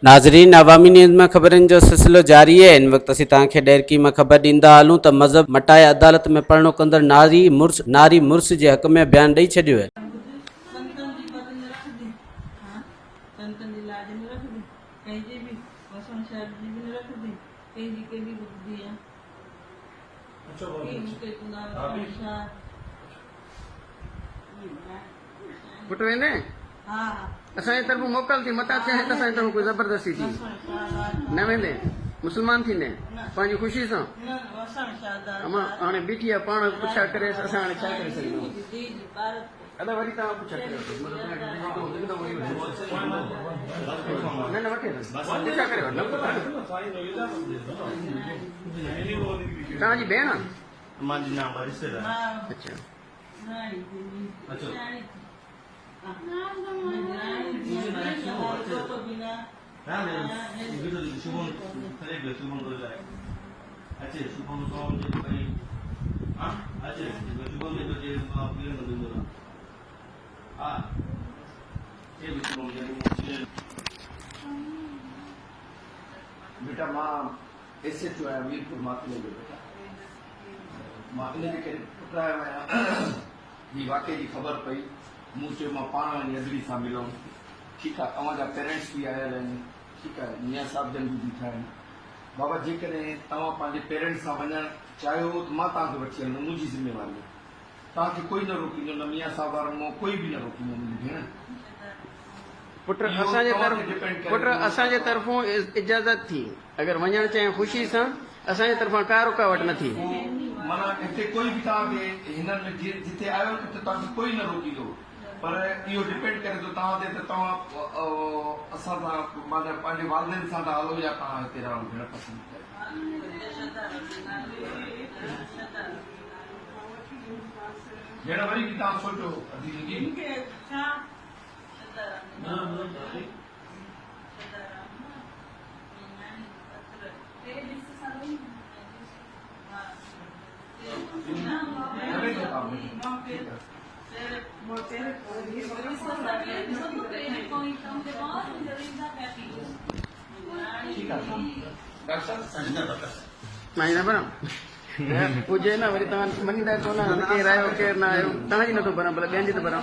नाज़रीन, अवामी न्यूज़ में ख़बरनि जो सिलसिलो जारी है। इन वक्त असीं तव्हांखे डेरकी में ख़बर ॾींदा हलूं त मज़हब मटाए अदालत में परणो कंदड़ नारी मुर्स जे हक़ में बयान ॾेई छॾियो है। पुट वेंदे असांजे तरफ़ मोकल थी मता थिया त असांजे तरफ़ कोई ज़बरदस्ती थी न वेंदे मुस्लमान थींदे पंहिंजी ख़ुशी सां अमा हाणे बीठी आहे पाण पुछा करे असां हाणे छा करे सघूं। अदा वरी तव्हां पुछा कयो न न वठे पुछा करे वठो तव्हांजी भेण आहे? अच्छा बेटा मां एसएचओ आहियां वीरपुर मातले जो बेटा मां इन जे करे पुटायो आहियां ही वाक़ई जी ख़बर पई मूं चयो मां पाण वञी अदली सां मिलूं। ठीकु आहे तव्हांजा पेरेंट्स बि आयल आहिनि ठीकु आहे मियां साहिब जन बि बीठा आहिनि बाबा जेकॾहिं तव्हां पंहिंजे पेरेंट्स सां वञणु चाहियो त मां तव्हांखे वठी हलंदुमि मुंहिंजी ज़िम्मेवारी आहे तव्हांखे कोई न रोकींदो न मियां साहिब वारनि मां कोई बि न रोकींदो मुंहिंजी भेण। पुट असांजे तरफ़ों इजाज़त थी अगर वञणु चाहियो ख़ुशी सां असांजे तरफ़ां का रुकावट न थी माना हिते कोई बि तव्हांखे हिननि में जिते आयो त तव्हांखे कोई न रोकींदो पर इहो डिपेंड करे थो तव्हां ते त तव्हां असां सां माना पंहिंजे वालदेन सां था हलो या तव्हां हिते रहणु भेण पसंदि कयो। भेण वरी बि तव्हां सोचो अधी ज़िंदगी पुजे न वरी तव्हां मञीदा कोन केरु आयो केरु न आयो तव्हांजी नथो भरां भला ॿियनि जी थो भरां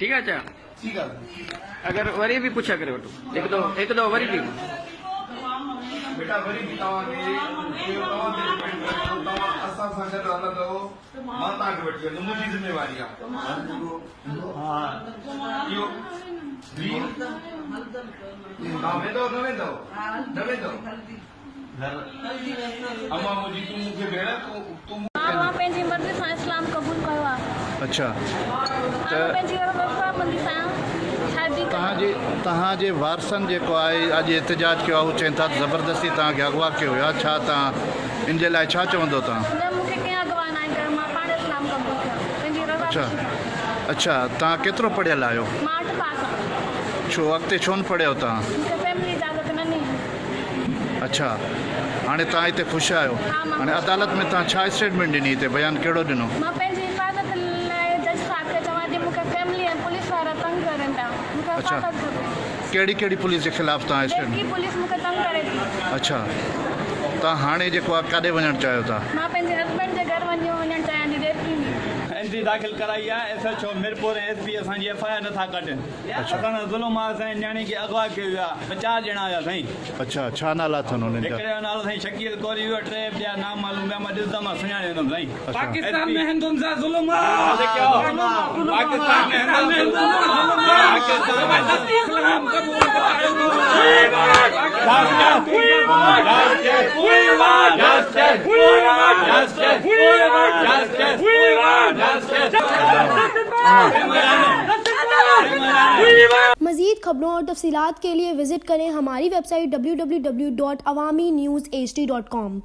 ठीकु आहे छा अगर वरी बि पुछा करे वठो हिकु दफ़ो वरी बि बेटा वरी बि तव्हांखे तव्हां असां सां गॾु हलंदव मां तव्हांखे वठी वेंदुमि मुंहिंजी ज़िम्मेवारी आहे। तव्हां वेंदव न वेंदव न वेंदव अम्मा मुंहिंजी तूं मूंखे भेण तूं मां पंहिंजी मर्ज़ी सां इस्लाम क़बूल कयो आहे। अच्छा तव्हांजे वारसनि जेको आहे अॼु एहतजाज कयो आहे हू चवनि था ज़बरदस्ती तव्हांखे अगवा कयो आहे छा तव्हां इन जे लाइ छा चवंदो तव्हां? अच्छा अच्छा तव्हां केतिरो पढ़ियल आहियो? छो अॻिते छो न पढ़ियो तव्हां? अच्छा हाणे तव्हां हिते ख़ुशि आहियो हाणे अदालत में तव्हां छा स्टेटमेंट ॾिनी हिते बयान कहिड़ो ॾिनो? अच्छा कहिड़ी पुलिस जे ख़िलाफ़ तव्हां स्टेटमेंट? अच्छा तव्हां हाणे जेको आहे काॾे वञणु चाहियो था? एंट्री दाख़िल कराई है SHO मीरपुर SP असांजी FIR नथा कटनि असां ज़ुल्म आहे असांजे न्याणी खे अगवा कयो आहे 50 ॼणा हुया साईं। अच्छा छा नाला अथनि हुननि जा? हिकिड़े जो नालो साईं शकील कोरी हुयो टे ॿिया नाम मालूम ॿिया मां ॾिसंदमि मां सुञाणे वेंदुमि साईं। पाकिस्तान में हिंदुनि सां ज़ुल्म पाकिस्तान में इस्लाम कबूल मज़ीद खबरों और तफसीलात के लिए विजिट करें हमारी वेबसाइट www.awamiNewsHD.com।